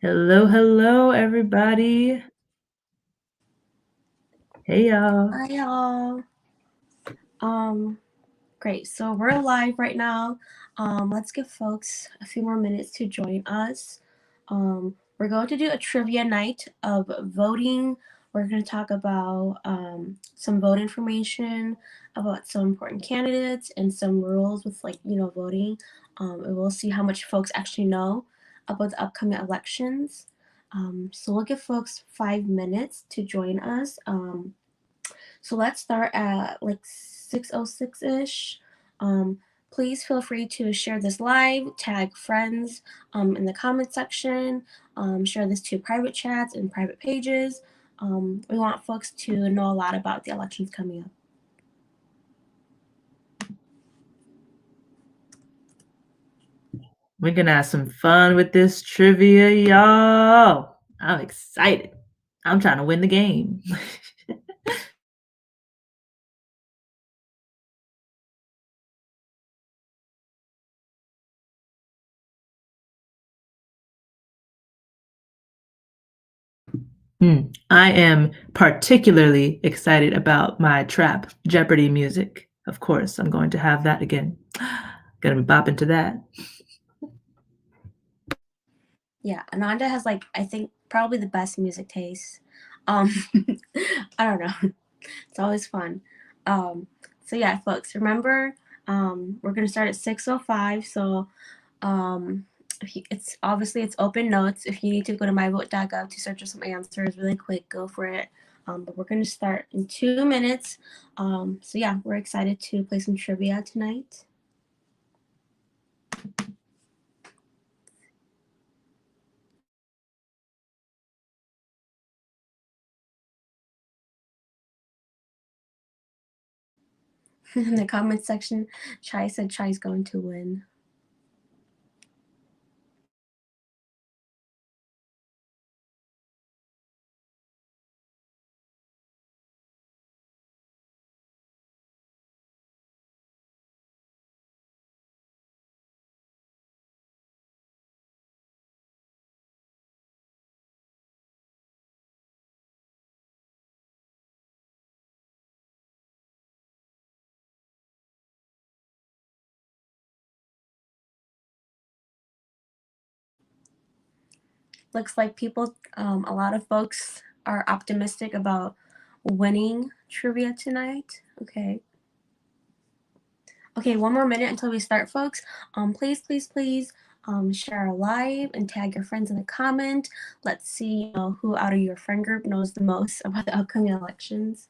Hello, hello, everybody. Hey, y'all. Hi, y'all. Great. So we're live right now. Let's give folks a few more minutes to join us. We're going to do a trivia night of voting. We're going to talk about some vote information about some important candidates and some rules with voting. And we'll see how much folks actually know about the upcoming elections. So we'll give folks 5 minutes to join us. So let's start at like 6:06 ish. Please feel free to share this live, tag friends in the comment section, share this to private chats and private pages. We want folks to know a lot about the elections coming up. We're going to have some fun with this trivia, y'all. I'm excited. I'm trying to win the game. I am particularly excited about my trap Jeopardy music. Of course, I'm going to have that again. Gonna be bopping to that. Yeah, Ananda has I think probably the best music taste. I don't know. It's always fun. So yeah, folks, remember we're gonna start at 6:05. So it's open notes. If you need to go to myvote.gov to search for some answers really quick, go for it. But we're gonna start in 2 minutes. So yeah, we're excited to play some trivia tonight. In the comment section, Chai said Chai's going to win. Looks like a lot of folks are optimistic about winning trivia tonight. Okay. Okay, one more minute until we start, folks. Please share our live and tag your friends in the comment. Let's see who out of your friend group knows the most about the upcoming elections.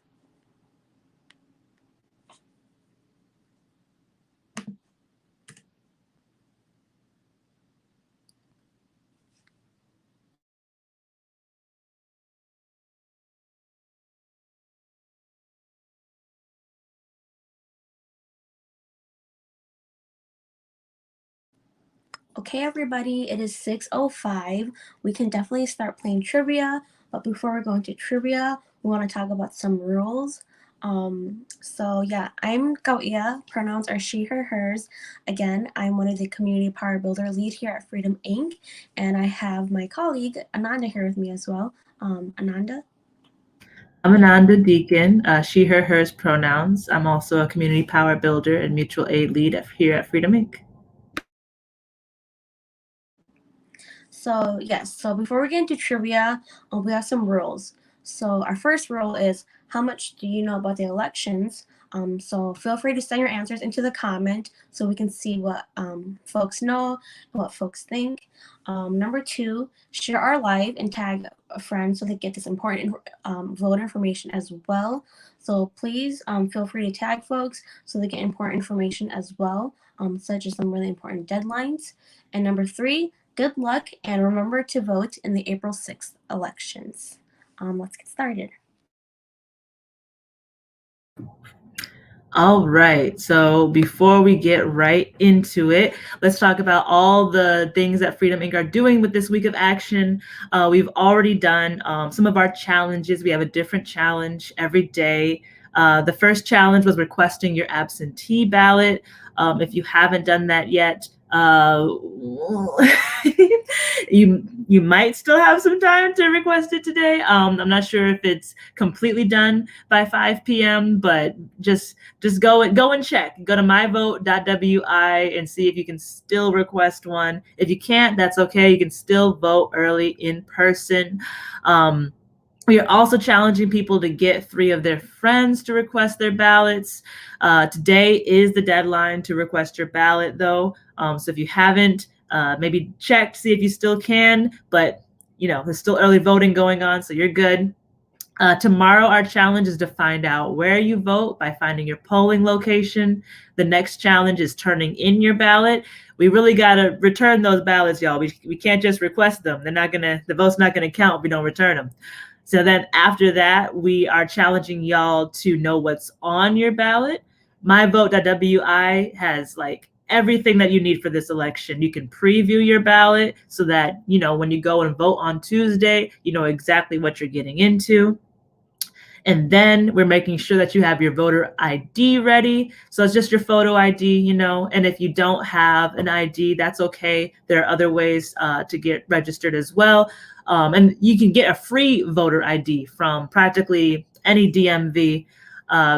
Okay, everybody, it is 6:05. We can definitely start playing trivia, but before we go into trivia, we want to talk about some rules. So yeah, I'm Gauia. Pronouns are she, her, hers. Again, I'm one of the community power builder lead here at Freedom Inc. And I have my colleague Ananda here with me as well. Ananda. I'm Ananda Deacon, she, her, hers pronouns. I'm also a community power builder and mutual aid lead here at Freedom Inc. So yes, so before we get into trivia, we have some rules. So our first rule is how much do you know about the elections? So feel free to send your answers into the comment so we can see what folks know and what folks think. Number two, share our live and tag a friend so they get this important vote information as well. So please feel free to tag folks so they get important information as well, such as some really important deadlines. And number three, good luck, and remember to vote in the April 6th elections. Let's get started. All right. So before we get right into it, let's talk about all the things that Freedom Inc. are doing with this week of action. We've already done some of our challenges. We have a different challenge every day. The first challenge was requesting your absentee ballot. If you haven't done that yet, You might still have some time to request it today. I'm not sure if it's completely done by 5 p.m., but just go and check. Go to myvote.wi and see if you can still request one. If you can't, that's okay. You can still vote early in person. We are also challenging people to get 3 of their friends to request their ballots. Today is the deadline to request your ballot, though. So if you haven't, maybe check to see if you still can. But there's still early voting going on, so you're good. Tomorrow, our challenge is to find out where you vote by finding your polling location. The next challenge is turning in your ballot. We really got to return those ballots, y'all. We can't just request them. The vote's not going to count if we don't return them. So then after that, we are challenging y'all to know what's on your ballot. Myvote.wi has everything that you need for this election. You can preview your ballot so that, when you go and vote on Tuesday, you know exactly what you're getting into. And then we're making sure that you have your voter ID ready. So it's just your photo ID, and if you don't have an ID, that's okay. There are other ways to get registered as well. And you can get a free voter ID from practically any DMV.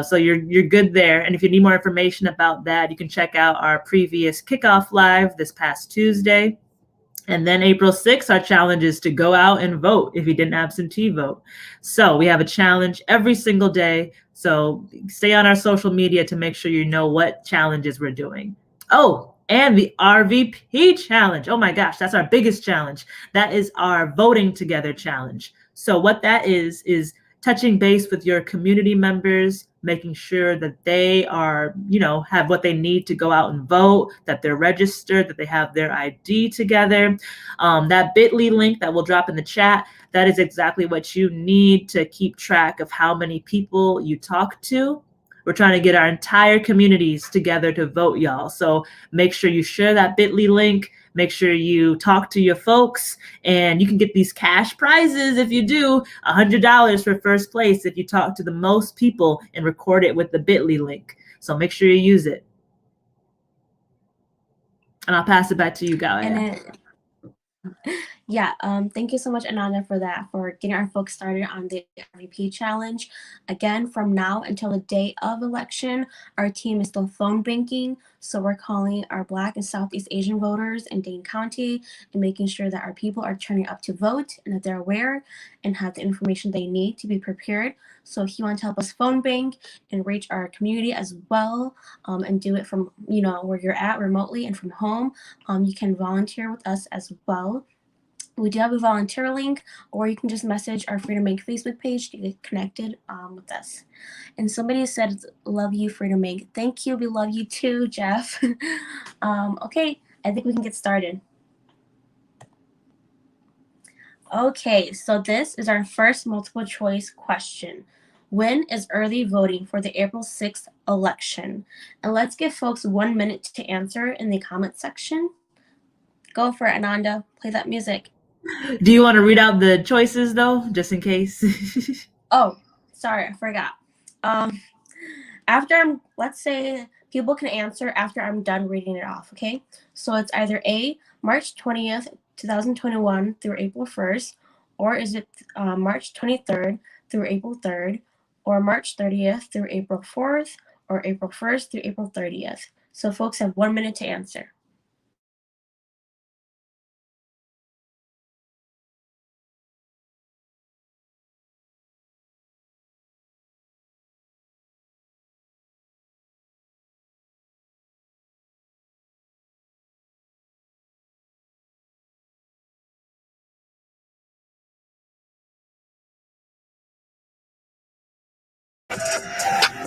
So you're good there. And if you need more information about that, you can check out our previous kickoff live this past Tuesday. And then April 6th, our challenge is to go out and vote if you didn't absentee vote. So we have a challenge every single day. So stay on our social media to make sure you know what challenges we're doing. Oh, and the RVP challenge. Oh my gosh, that's our biggest challenge. That is our voting together challenge. So what that is touching base with your community members, making sure that they are, have what they need to go out and vote, that they're registered, that they have their ID together. That bit.ly link that we'll drop in the chat, that is exactly what you need to keep track of how many people you talk to. We're trying to get our entire communities together to vote, y'all. So make sure you share that bit.ly link. Make sure you talk to your folks, and you can get these cash prizes if you do. $100 for first place if you talk to the most people and record it with the bit.ly link. So make sure you use it. And I'll pass it back to you, Gaia. Yeah, thank you so much, Ananda, for that, for getting our folks started on the RVP challenge. Again, from now until the day of election, our team is still phone banking. So we're calling our Black and Southeast Asian voters in Dane County and making sure that our people are turning up to vote and that they're aware and have the information they need to be prepared. So if you want to help us phone bank and reach our community as well, and do it from, where you're at remotely and from home, you can volunteer with us as well. We do have a volunteer link, or you can just message our Freedom Bank Facebook page to get connected with us. And somebody said, love you, Freedom Bank. Thank you. We love you too, Jeff. Okay, I think we can get started. Okay, so this is our first multiple choice question. When is early voting for the April 6th election? And let's give folks 1 minute to answer in the comment section. Go for it, Ananda. Play that music. Do you want to read out the choices, though, just in case? Oh, sorry, I forgot. Let's say people can answer after I'm done reading it off, okay? So it's either A, March 20th, 2021 through April 1st, or is it March 23rd through April 3rd, or March 30th through April 4th, or April 1st through April 30th. So folks have 1 minute to answer.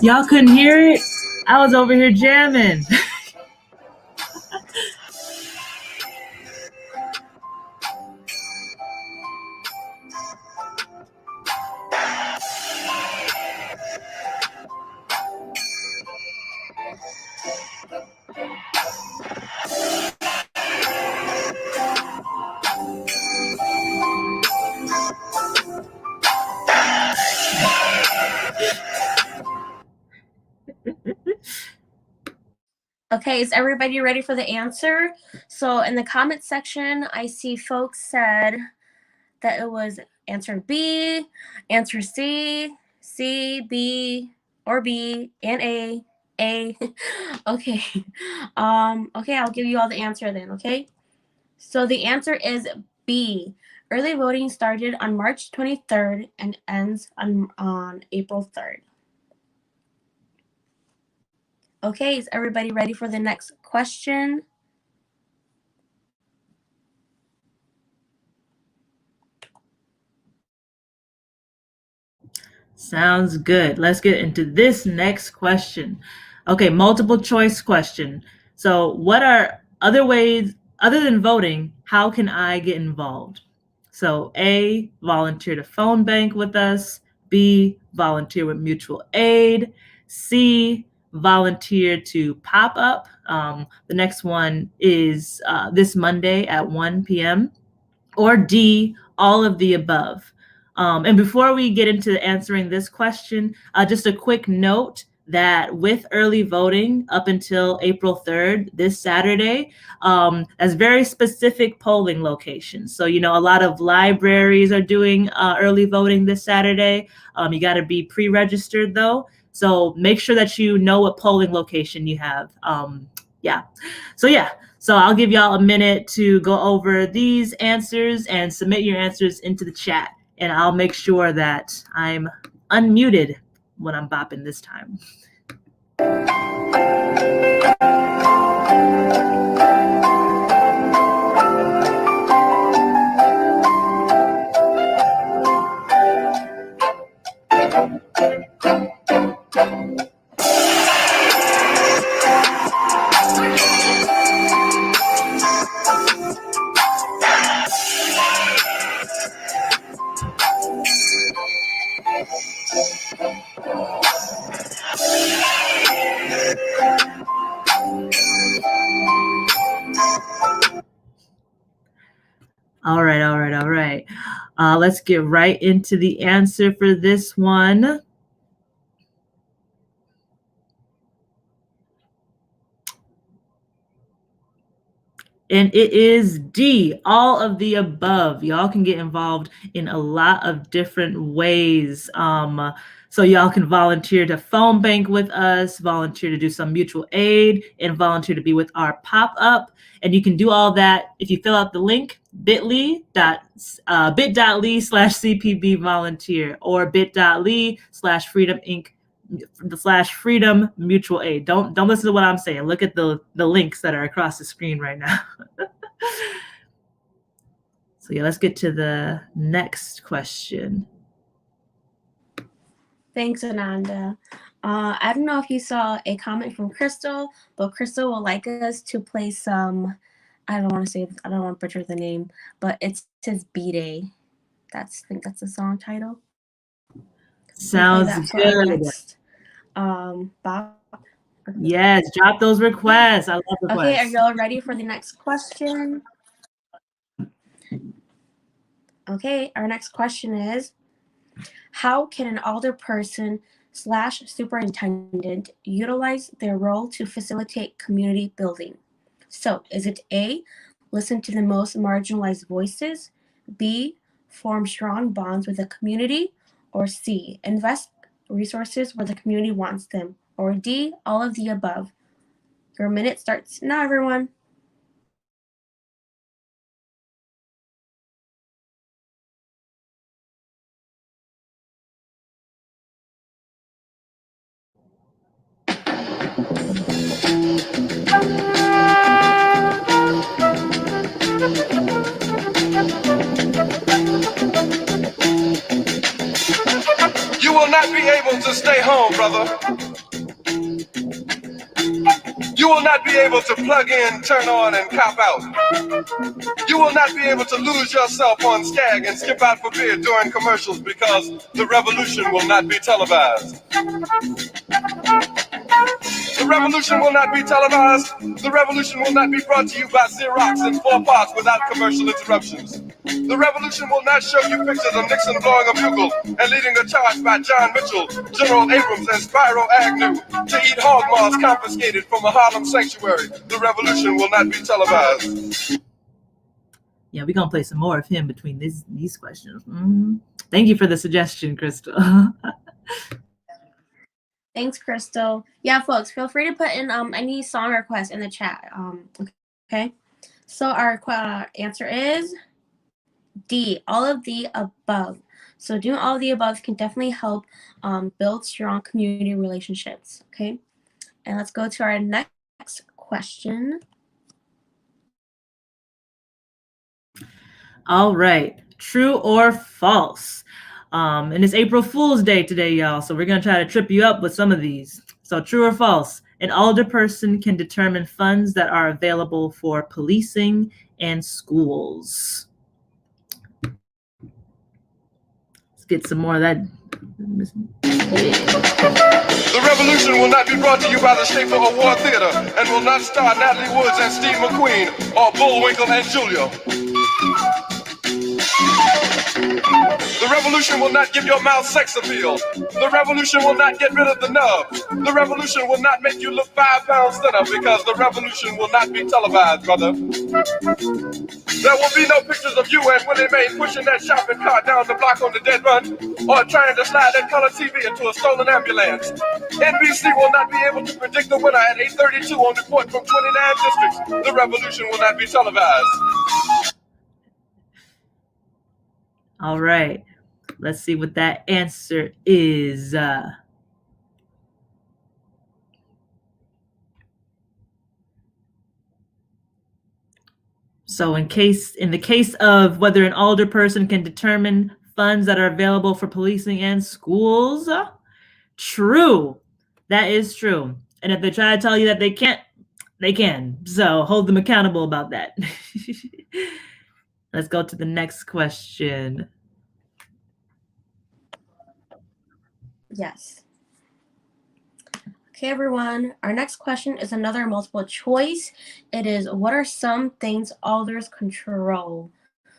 Y'all couldn't hear it? I was over here jamming. Okay, is everybody ready for the answer? So in the comment section, I see folks said that it was answer B, answer C, B, or B, and A. Okay. Okay, I'll give you all the answer then, okay? So the answer is B. Early voting started on March 23rd and ends on April 3rd. Okay, is everybody ready for the next question? Sounds good. Let's get into this next question. Okay, multiple choice question. So, what are other ways, other than voting, how can I get involved? So, A, volunteer to phone bank with us. B, volunteer with mutual aid. C, volunteer to pop up. The next one is this Monday at 1 p.m. Or D, all of the above. And before we get into answering this question, just a quick note that with early voting up until April 3rd, this Saturday, as very specific polling locations. So, a lot of libraries are doing early voting this Saturday. You got to be pre-registered though. So make sure that you know what polling location you have. So I'll give y'all a minute to go over these answers and submit your answers into the chat. And I'll make sure that I'm unmuted when I'm bopping this time. All right. Let's get right into the answer for this one. And it is D, all of the above. Y'all can get involved in a lot of different ways. So y'all can volunteer to phone bank with us, volunteer to do some mutual aid, and volunteer to be with our pop-up. And you can do all that if you fill out the link, bit.ly/CPB volunteer or bit.ly/Freedom Inc. /Freedom Mutual Aid. Don't listen to what I'm saying. Look at the links that are across the screen right now. So let's get to the next question. Thanks, Ananda. I don't know if you saw a comment from Crystal, but Crystal would like us to play some, I don't want to butcher the name, but it says B-Day. I think that's the song title. Sounds good. Bob? Yes, drop those requests. I love requests. Okay, are y'all ready for the next question? Okay, our next question is, how can an alderperson/superintendent utilize their role to facilitate community building? So, is it A, listen to the most marginalized voices, B, form strong bonds with the community, or C, invest resources where the community wants them, or D, all of the above? Your minute starts now, everyone. You will not be able to stay home, brother. You will not be able to plug in, turn on, and cop out. You will not be able to lose yourself on Skag and skip out for beer during commercials because the revolution will not be televised. The revolution will not be televised. The revolution will not be brought to you by Xerox in 4 parts without commercial interruptions. The revolution will not show you pictures of Nixon blowing a bugle and leading a charge by John Mitchell, General Abrams, and Spyro Agnew to eat hog maws confiscated from a Harlem sanctuary. The revolution will not be televised. Yeah, we're going to play some more of him between these questions. Thank you for the suggestion, Crystal. Thanks, Crystal. Yeah, folks, feel free to put in any song requests in the chat. Okay. So our answer is D, all of the above. So doing all of the above can definitely help build strong community relationships. Okay. And let's go to our next question. All right, true or false? And it's April Fool's Day today, y'all, so we're going to try to trip you up with some of these. So true or false? An alderperson can determine funds that are available for policing and schools. Let's get some more of that. The revolution will not be brought to you by the Schaefer Award Theater and will not star Natalie Woods and Steve McQueen or Bullwinkle and Julia. The revolution will not give your mouth sex appeal. The revolution will not get rid of the nubs. The revolution will not make you look 5 pounds thinner because the revolution will not be televised, brother. There will be no pictures of you and Willie Mae pushing that shopping cart down the block on the dead run or trying to slide that color TV into a stolen ambulance. NBC will not be able to predict the winner at 8:32 on report from 29 districts. The revolution will not be televised. All right, let's see what that answer is. So in the case of whether an alderperson can determine funds that are available for policing and schools, true. That is true. And if they try to tell you that they can't, they can. So hold them accountable about that. Let's go to the next question. Yes. Okay, everyone. Our next question is another multiple choice. It is, what are some things alders control?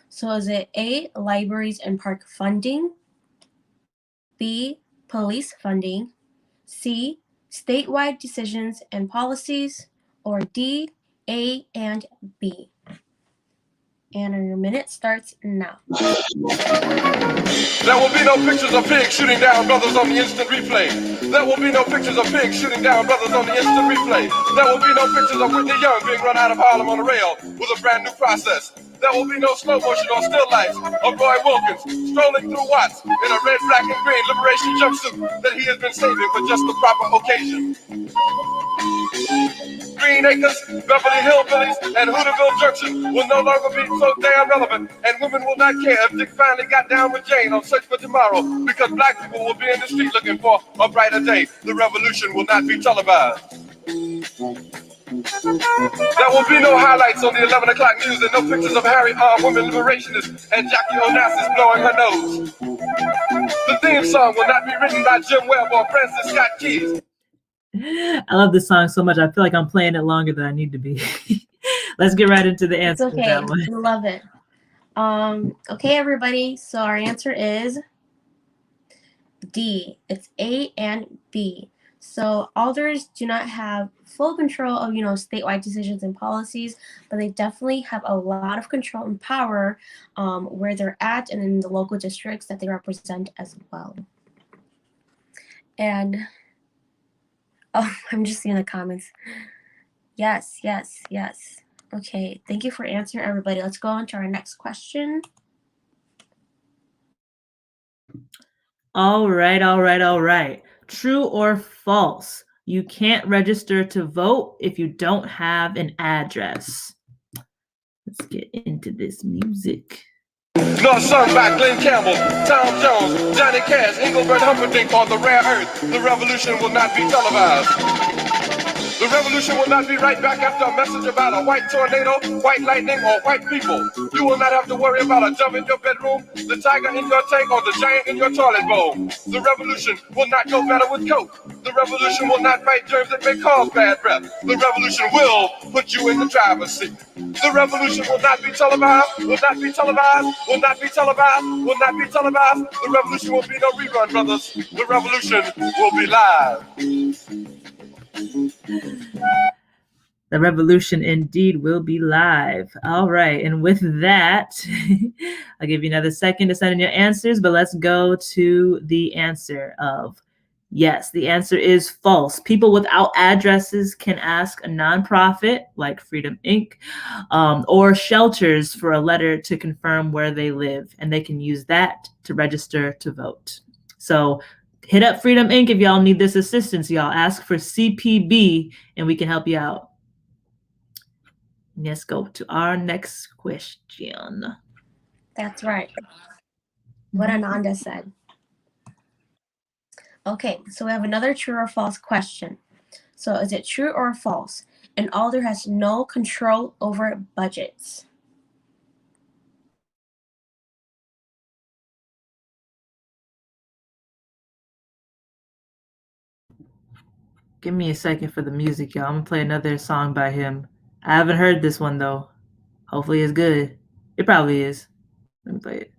So is it A, libraries and park funding, B, police funding, C, statewide decisions and policies, or D, A and B? And your minute starts now. There will be no pictures of pigs shooting down brothers on the instant replay. There will be no pictures of pigs shooting down brothers on the instant replay. There will be no pictures of Whitney Young being run out of Harlem on a rail with a brand new process. There will be no slow motion or still lights of Roy Wilkins strolling through Watts in a red, black, and green liberation jumpsuit that he has been saving for just the proper occasion. Green Acres, Beverly Hillbillies, and Hooterville Junction will no longer be so damn relevant, and women will not care if Dick finally got down with Jane on Search for Tomorrow, because black people will be in the street looking for a brighter day. The revolution will not be televised. There will be no highlights on the 11 o'clock news and no pictures of Harry armed women liberationists and Jackie Onassis blowing her nose. The theme song will not be written by Jim Webb or Francis Scott Keys. I love this song so much. I feel like I'm playing it longer than I need to be. Let's get right into the answer. It's okay. I love it. Okay, everybody. So our answer is D. It's A and B. So alders do not have full control of, statewide decisions and policies, but they definitely have a lot of control and power where they're at and in the local districts that they represent as well. And I'm just seeing the comments. Yes. Okay, thank you for answering, everybody. Let's go on to our next question. All right. True or false? You can't register to vote if you don't have an address. Let's get into this music. Not sung by Glenn Campbell, Tom Jones, Johnny Cash, Engelbert Humperdinck on the rare earth. The revolution will not be televised. The revolution will not be right back after a message about a white tornado, white lightning, or white people. You will not have to worry about a dove in your bedroom, the tiger in your tank, or the giant in your toilet bowl. The revolution will not go better with Coke. The revolution will not fight germs that may cause bad breath. The revolution will put you in the driver's seat. The revolution will not be televised, will not be televised, will not be televised, will not be televised. The revolution will be no rerun, brothers. The revolution will be live. The revolution indeed will be live. All right. And with that, I'll give you another second to send in your answers, but let's go to the answer of yes. The answer is false. People without addresses can ask a nonprofit like Freedom Inc. Or shelters for a letter to confirm where they live, and they can use that to register to vote. So hit up Freedom Inc. if y'all need this assistance, y'all. Ask for CPB and we can help you out. Let's go to our next question. That's right. What Ananda said. Okay, so we have another true or false question. So is it true or false? An alder has no control over budgets. Give me a second for the music, y'all. I'm gonna play another song by him. I haven't heard this one though. Hopefully it's good. It probably is. Let me play it.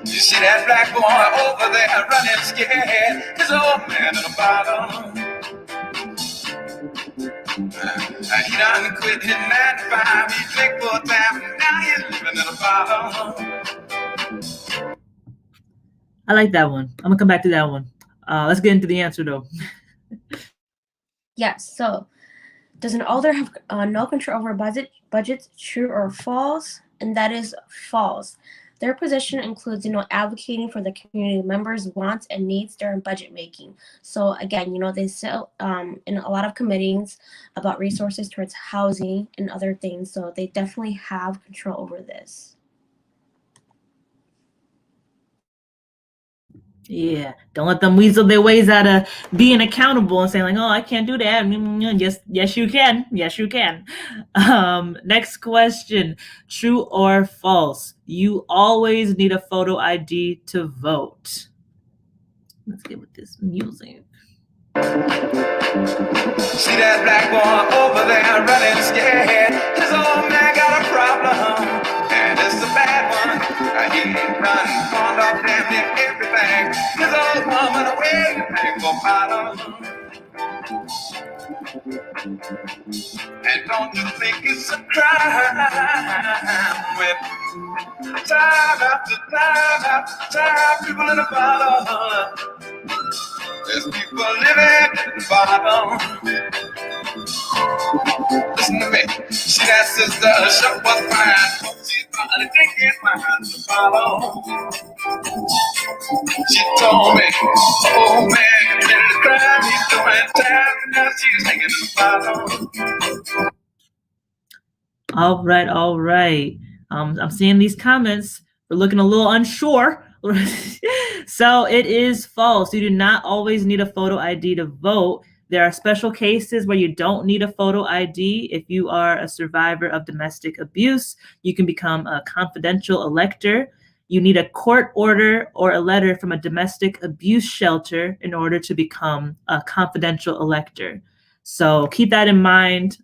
You see that black boy over there running scared? His old man in a bottle. He done quit his 9 to 5. He drink full time, and now he's living in a bottle. I like that one. I'm gonna come back to that one. Let's get into the answer though. Yes, so does an alder have no control over budgets, true or false? And that is false. Their position includes, advocating for the community members' wants and needs during budget making. So again, they sit in a lot of committees about resources towards housing and other things. So they definitely have control over this. Yeah, don't let them weasel their ways out of being accountable and saying like, "Oh, I can't do that." Yes, you can. Yes, you can. Next question: true or false? You always need a photo ID to vote. Let's get with this music. See that black boy over there running scared? His old man got a problem, and it's a bad one. He done pawned off damn near everything. His old woman away to beg for bottom. And don't you think it's a crime when time after time after time people in the bottom? There's people living in the bottom. Listen to me. See that sister, she was fine. She's probably drinking behind the bottle. She told me, oh man, ready to cry. He's doing time, and now she's hanging in the bottle. All right. I'm seeing these comments. We're looking a little unsure. So it is false. You do not always need a photo ID to vote. There are special cases where you don't need a photo ID. If you are a survivor of domestic abuse, you can become a confidential elector. You need a court order or a letter from a domestic abuse shelter in order to become a confidential elector. So keep that in mind.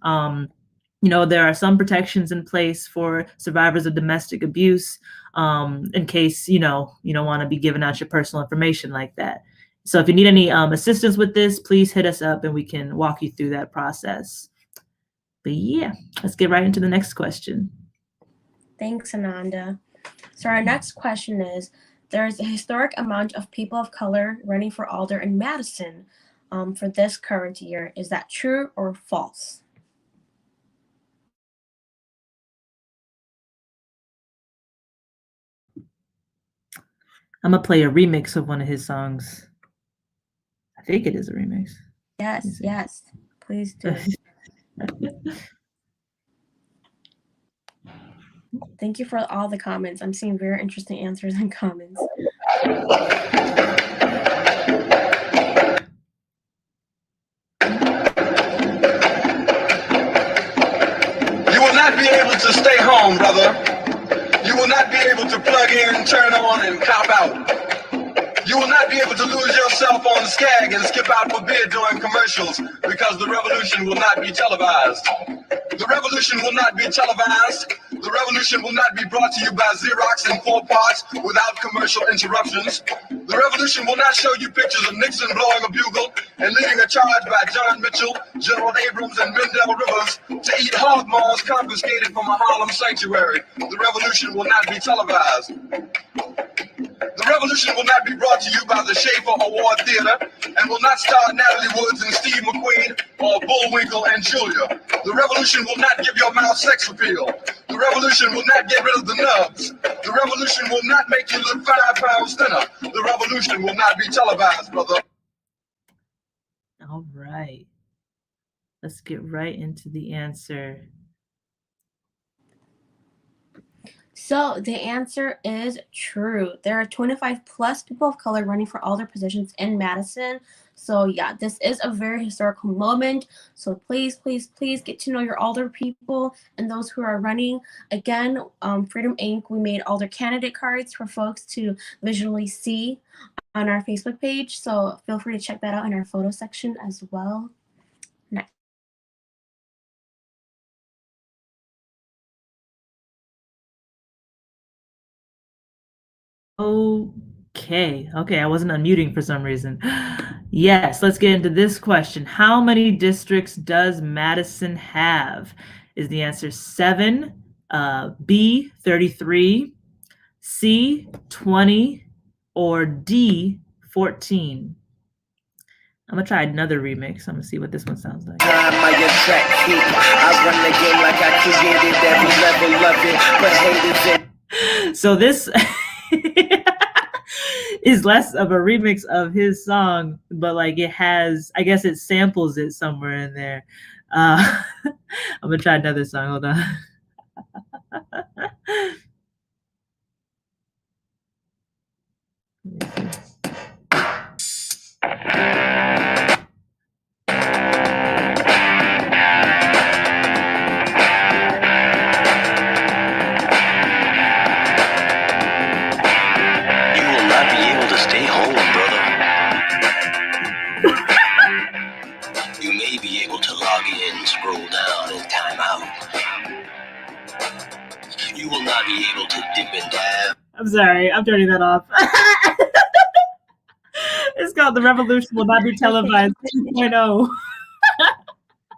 There are some protections in place for survivors of domestic abuse in case, you don't want to be giving out your personal information like that. So if you need any assistance with this, please hit us up and we can walk you through that process. But yeah, let's get right into the next question. Thanks, Ananda. So our next question is, there's a historic amount of people of color running for alder in Madison for this current year. Is that true or false? I'm gonna play a remix of one of his songs. I think it is a remix. Yes, yes. Please do. Thank you for all the comments. I'm seeing very interesting answers and comments. You will not be able to stay home, brother. You will not be able to plug in, turn on, and cop out. You will not be able to lose yourself on Skag and skip out for beer during commercials because the revolution will not be televised. The revolution will not be televised. The revolution will not be brought to you by Xerox in 4 parts without commercial interruptions. The revolution will not show you pictures of Nixon blowing a bugle and leading a charge by John Mitchell, General Abrams, and Mendel Rivers to eat hog maws confiscated from a Harlem sanctuary. The revolution will not be televised. The revolution will not be brought to you by the Schaefer Award Theater and will not star Natalie Woods and Steve McQueen or Bullwinkle and Julia. The revolution will not give your mouth sex appeal. The revolution will not get rid of the nubs. The revolution will not make you look 5 pounds thinner. The revolution will not be televised, brother. All right. Let's get right into the answer. So the answer is true. There are 25 plus people of color running for all their positions in Madison. So yeah, this is a very historical moment. So please, please, please get to know your alder people and those who are running. Again, Freedom Inc., we made alder candidate cards for folks to visually see on our Facebook page. So feel free to check that out in our photo section as well. Next. Okay, I wasn't unmuting for some reason. Yes, let's get into this question. How many districts does Madison have? Is the answer 7, B, 33, C, 20, or D, 14? I'm gonna try another remix. I'm gonna see what this one sounds like. So this is less of a remix of his song, but like it has, I guess it samples it somewhere in there. I'm gonna try another song. Hold on. I'm sorry, I'm turning that off. It's called The Revolution Will Not Be Televised 2.0.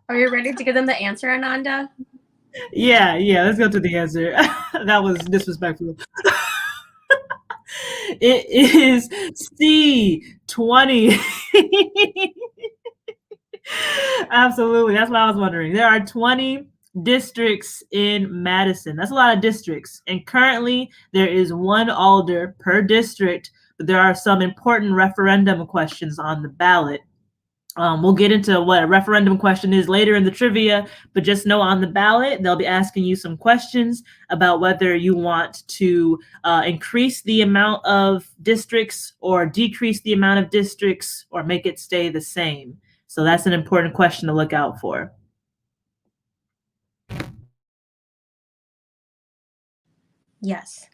Are you ready to give them the answer, Ananda? Yeah, let's go to the answer. That was disrespectful. It is C, 20. Absolutely, that's what I was wondering. There are 20 districts in Madison. That's a lot of districts. And currently there is 1 alder per district, but there are some important referendum questions on the ballot. We'll get into what a referendum question is later in the trivia, but just know on the ballot, they'll be asking you some questions about whether you want to increase the amount of districts or decrease the amount of districts or make it stay the same. So that's an important question to look out for. Yes.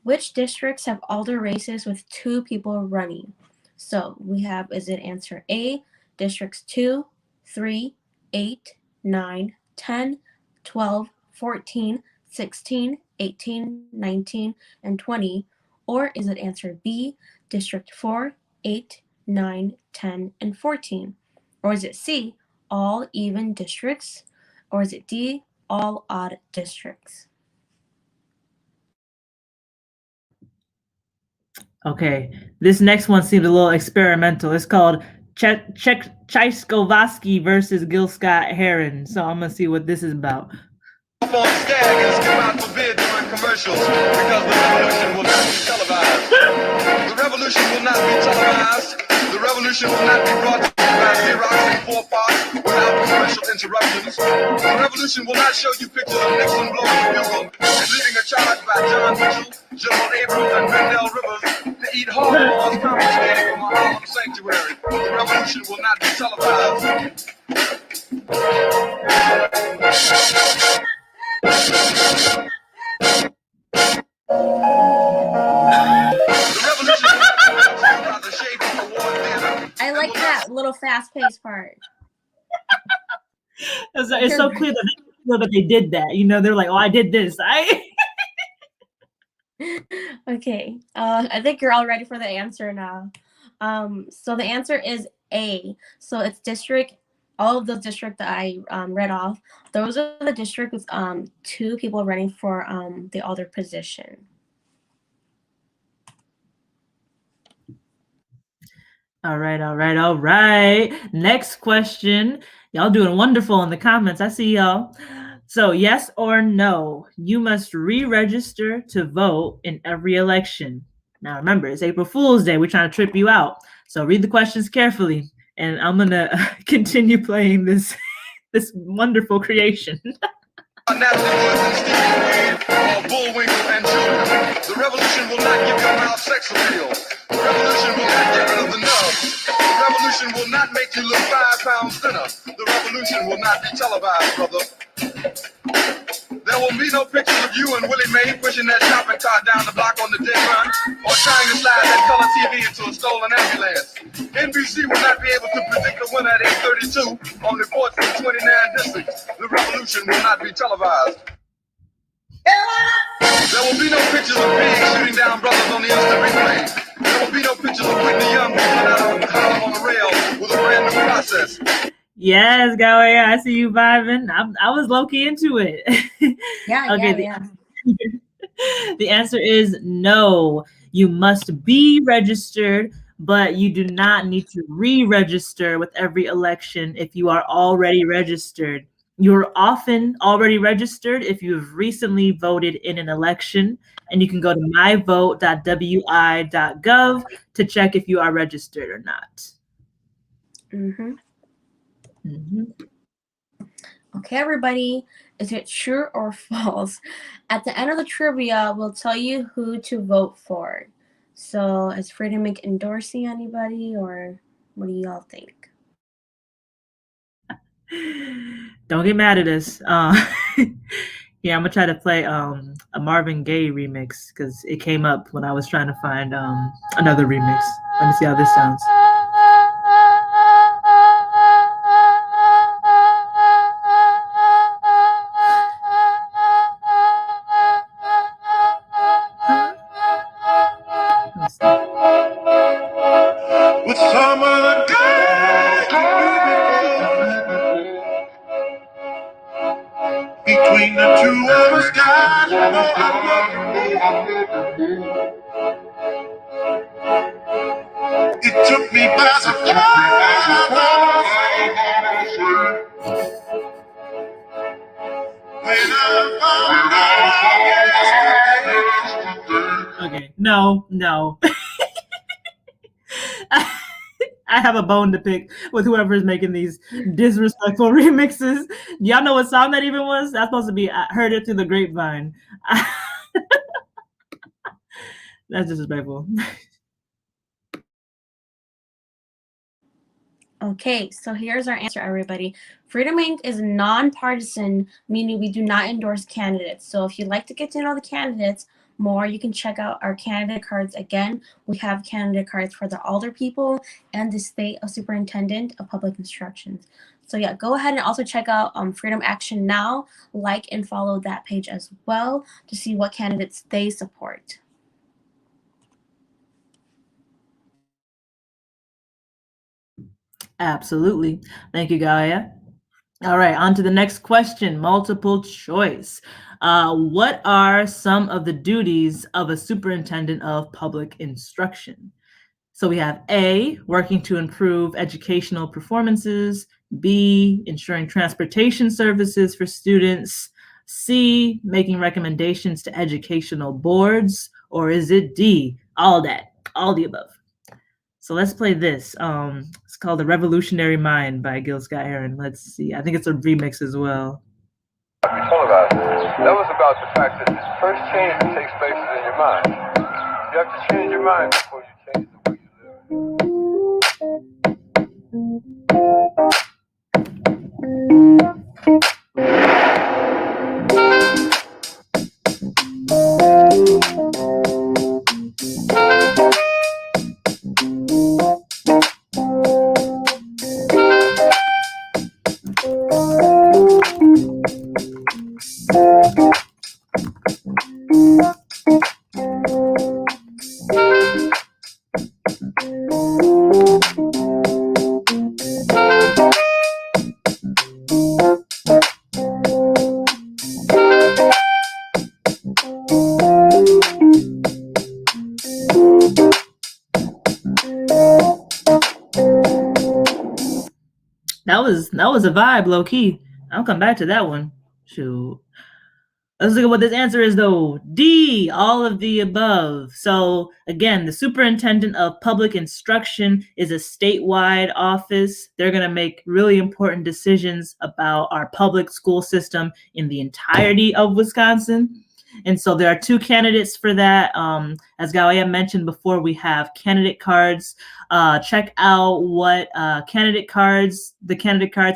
Which districts have alder races with 2 people running? So we have, is it answer A, districts 2, 3, 8, 9, 10, 12, 14, 16, 18, 19, and 20? Or is it answer B, district 4, 8, 9, 10, and 14? Or is it C, all even districts? Or is it D, all odd districts? Okay, this next one seems a little experimental. It's called Tchaikovsky versus Gil Scott Heron. So I'm gonna see what this is about. on skag and skip out for bid during commercials because the revolution will not be televised. The revolution will not be televised. The revolution will not be brought to you by Xerox in 4 parts without commercial interruptions. The revolution will not show you pictures of Nixon blowing the bugle and leading a charge by John Mitchell, General Abrams, and Rendell Rivers to eat hog-maws confiscated from a Harlem sanctuary. The revolution will not be televised. I like that little fast-paced part. It's so clear that they feel that they did that. You know, they're like, "Oh, I did this." Okay, I think you're all ready for the answer now. So the answer is A. So it's district. All of those districts that I read off, those are the districts with 2 people running for the alder position. All right. Next question. Y'all doing wonderful in the comments. I see y'all. So yes or no, you must re-register to vote in every election. Now remember, it's April Fool's Day. We're trying to trip you out. So read the questions carefully, and I'm gonna continue playing this wonderful creation. Bullwinkle and children. The revolution will not give your mouth sex appeal. The revolution will not get rid of the nub. The revolution will not make you look 5 pounds thinner. The revolution will not be televised, brother. There will be no pictures of you and Willie Mae pushing that shopping cart down the block on the dead run or trying to slide that color TV into a stolen ambulance. NBC will not be able to predict the winner at 8:32 on reports from 29 districts. The revolution will not be televised. There will be no pictures of pigs shooting down brothers on the instant replay. There will be no pictures of Whitney Young rolling out on Harlem on the rail with a brand new process. Yes, Gowie, I see you vibing. I was low-key into it. Yeah, okay, yeah. The answer is no. You must be registered, but you do not need to re-register with every election if you are already registered. You're often already registered if you have recently voted in an election, and you can go to myvote.wi.gov to check if you are registered or not. Okay, everybody, is it true or false? At the end of the trivia, we'll tell you who to vote for. So is Freedom Inc. endorsing anybody, or what do y'all think? Don't get mad at us. Yeah, I'm gonna try to play a Marvin Gaye remix because it came up when I was trying to find another remix. Let me see how this sounds. With some other guy between the 2 of us, guys, it took me by surprise. When I found out. Okay, no. I have a bone to pick with whoever is making these disrespectful remixes. Y'all know what song that even was? That's supposed to be I Heard It Through the Grapevine. That's disrespectful. Okay, so here's our answer, everybody. Freedom Inc. is nonpartisan, meaning we do not endorse candidates. So if you'd like to get to know the candidates more, you can check out our candidate cards. Again, we have candidate cards for the alder people and the state of superintendent of public instructions. So yeah, go ahead and also check out Freedom Action Now, like and follow that page as well to see what candidates they support. Absolutely. Thank you, Gaia. All right, on to the next question, multiple choice. What are some of the duties of a superintendent of public instruction? So we have A, working to improve educational performances, B, ensuring transportation services for students, C, making recommendations to educational boards? Or is it D, all that, all the above? So let's play this. It's called The Revolutionary Mind by Gil Scott-Heron. Let's see. I think it's a remix as well. That was about the fact that the first change that takes place is in your mind. You have to change your mind before you change the way That was a vibe, low key. I'll come back to that one. Shoot. Let's look at what this answer is, though. D, all of the above. So again, the Superintendent of Public Instruction is a statewide office. They're going to make really important decisions about our public school system in the entirety of Wisconsin. And so there are two candidates for that. As Gaia mentioned before, we have candidate cards. Check out what the candidate cards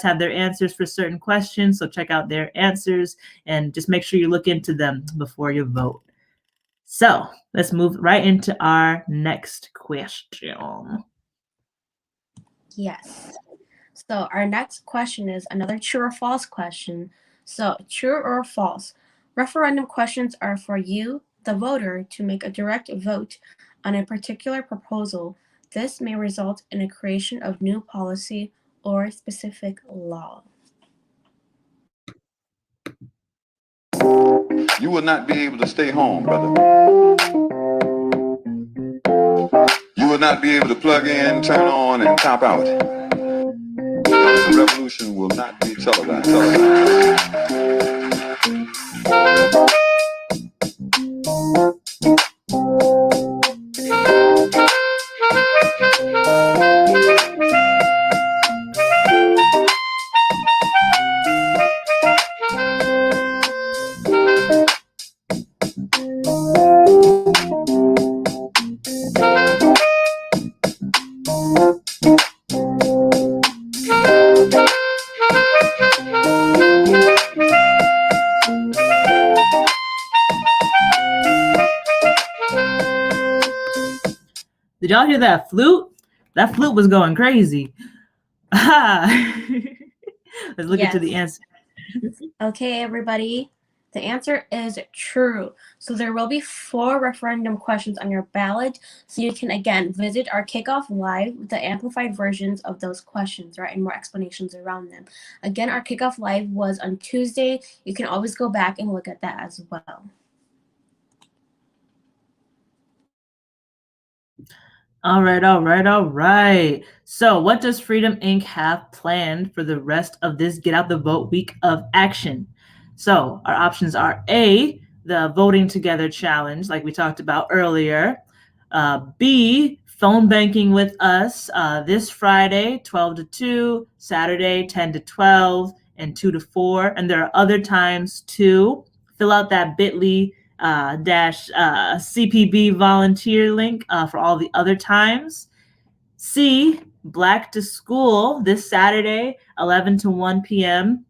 have their answers for certain questions. So check out their answers and just make sure you look into them before you vote. So let's move right into our next question. Yes. So our next question is another true or false question. So true or false? Referendum questions are for you, the voter, to make a direct vote on a particular proposal. This may result in a creation of new policy or specific law. You will not be able to stay home, brother. You will not be able to plug in, turn on, and top out. The revolution will not be televised. Did y'all hear that flute? That flute was going crazy. Let's look into the answer. Okay, everybody. The answer is true. So there will be 4 referendum questions on your ballot. So you can, again, visit our Kickoff Live with the amplified versions of those questions, right? And more explanations around them. Again, our Kickoff Live was on Tuesday. You can always go back and look at that as well. All right. So what does Freedom Inc. have planned for the rest of this Get Out the Vote week of action? So our options are A, the Voting Together Challenge, like we talked about earlier. B, phone banking with us this Friday, 12 to 2, Saturday, 10 to 12, and 2 to 4. And there are other times too. Fill out that bit.ly CPB volunteer link for all the other times. C, Black to School this Saturday, 11 to 1 p.m.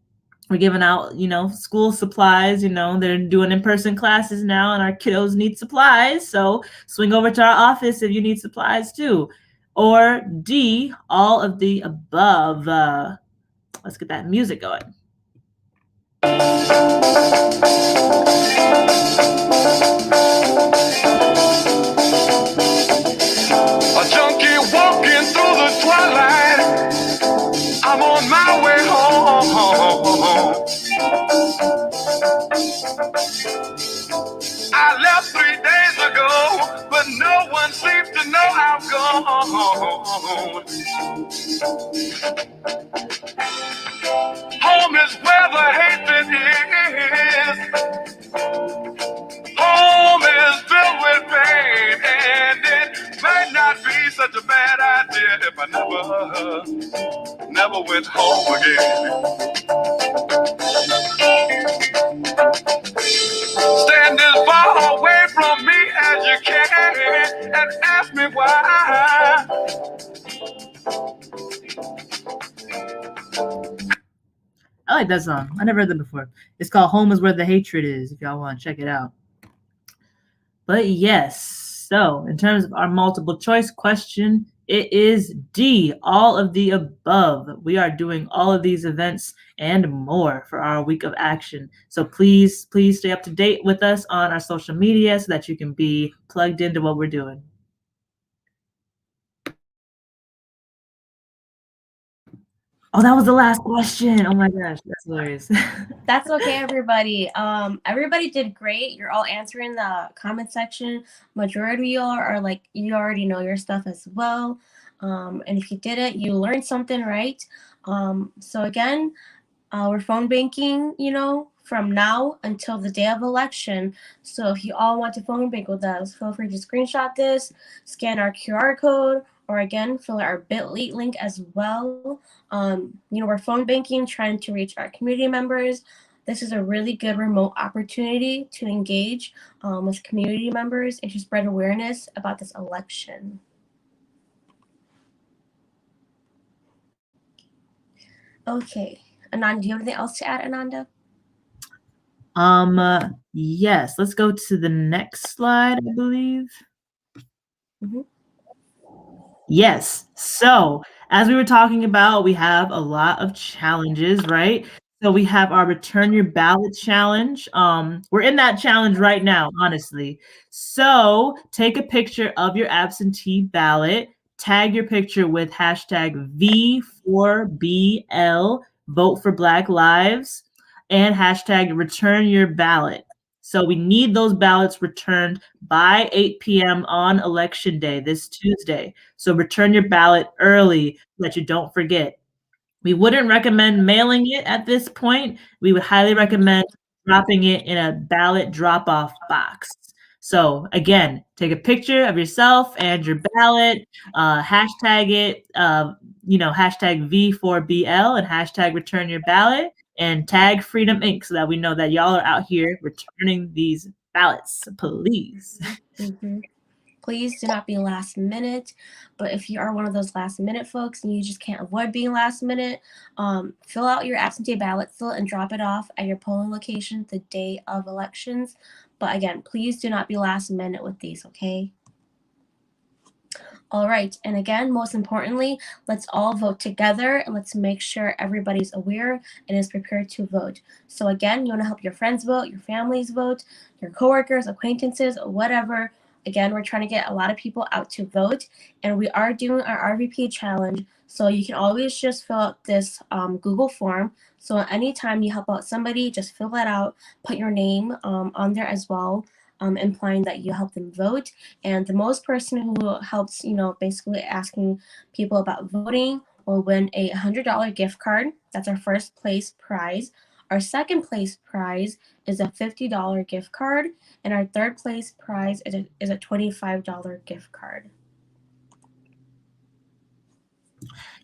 We're giving out, school supplies. They're doing in-person classes now, and our kiddos need supplies. So swing over to our office if you need supplies too. Or D, all of the above. Let's get that music going. A junkie walking through the twilight. I'm on my way home. I left 3 days ago, but no one seems to know I'm gone. Home is where the hatred is. I never went home again. Stand as far away from me as you can and ask me why. I like that song. I never heard that before. It's called Home is Where the Hatred Is, if y'all want to check it out. But yes, so in terms of our multiple choice question, it is D, all of the above. We are doing all of these events and more for our week of action. So please stay up to date with us on our social media so that you can be plugged into what we're doing. Oh, that was the last question. Oh my gosh, that's hilarious. That's okay, everybody. Everybody did great. You're all answering the comment section. Majority of you are like, you already know your stuff as well. And if you did it, you learned something, right? So again, we're phone banking, from now until the day of election. So if you all want to phone bank with us, feel free to screenshot this, scan our QR code, or again, fill out our bit.ly link as well. We're phone banking, trying to reach our community members. This is a really good remote opportunity to engage with community members and to spread awareness about this election. Okay. Ananda, do you have anything else to add, Ananda? Yes, let's go to the next slide, I believe. Mm-hmm. Yes. So, as we were talking about, we have a lot of challenges, right? So we have our Return Your Ballot challenge. We're in that challenge right now, honestly. So take a picture of your absentee ballot, tag your picture with hashtag V4BL, Vote for Black Lives, and hashtag Return Your Ballot. So we need those ballots returned by 8 p.m. on election day, this Tuesday. So return your ballot early so that you don't forget. We wouldn't recommend mailing it at this point. We would highly recommend dropping it in a ballot drop-off box. So again, take a picture of yourself and your ballot, hashtag it, hashtag V4BL and hashtag return your ballot and tag Freedom Inc. so that we know that y'all are out here returning these ballots, please. Mm-hmm. Please do not be last minute. But if you are one of those last minute folks and you just can't avoid being last minute, fill out your absentee ballot still and drop it off at your polling location the day of elections. But again, please do not be last minute with these, okay? All right, and again, most importantly, let's all vote together and let's make sure everybody's aware and is prepared to vote. So again, you want to help your friends vote, your families vote, your coworkers, acquaintances, whatever. Again, we're trying to get a lot of people out to vote, and we are doing our RVP challenge. So you can always just fill out this Google form. So anytime you help out somebody, just fill that out, put your name on there as well. Implying that you help them vote. And the most person who helps, basically asking people about voting will win a $100 gift card. That's our first place prize. Our second place prize is a $50 gift card. And our third place prize is a $25 gift card.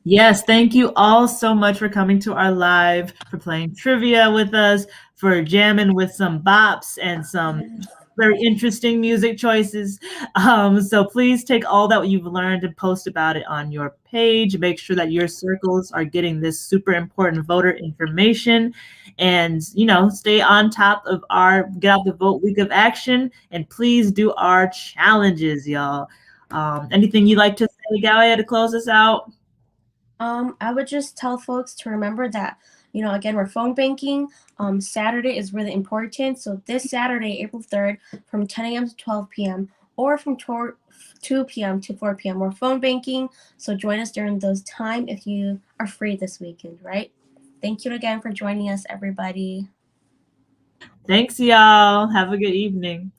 Yes, thank you all so much for coming to our live, for playing trivia with us, for jamming with some bops and some very interesting music choices. So please take all that you've learned and post about it on your page. Make sure that your circles are getting this super important voter information, and stay on top of our Get Out the Vote week of action. And please do our challenges, y'all. Anything you'd like to say, Galia, to close us out? I would just tell folks to remember that, again, we're phone banking. Saturday is really important. So this Saturday, April 3rd, from 10 a.m. to 12 p.m. or from 2 p.m. to 4 p.m. we're phone banking. So join us during those time if you are free this weekend, right? Thank you again for joining us, everybody. Thanks, y'all. Have a good evening.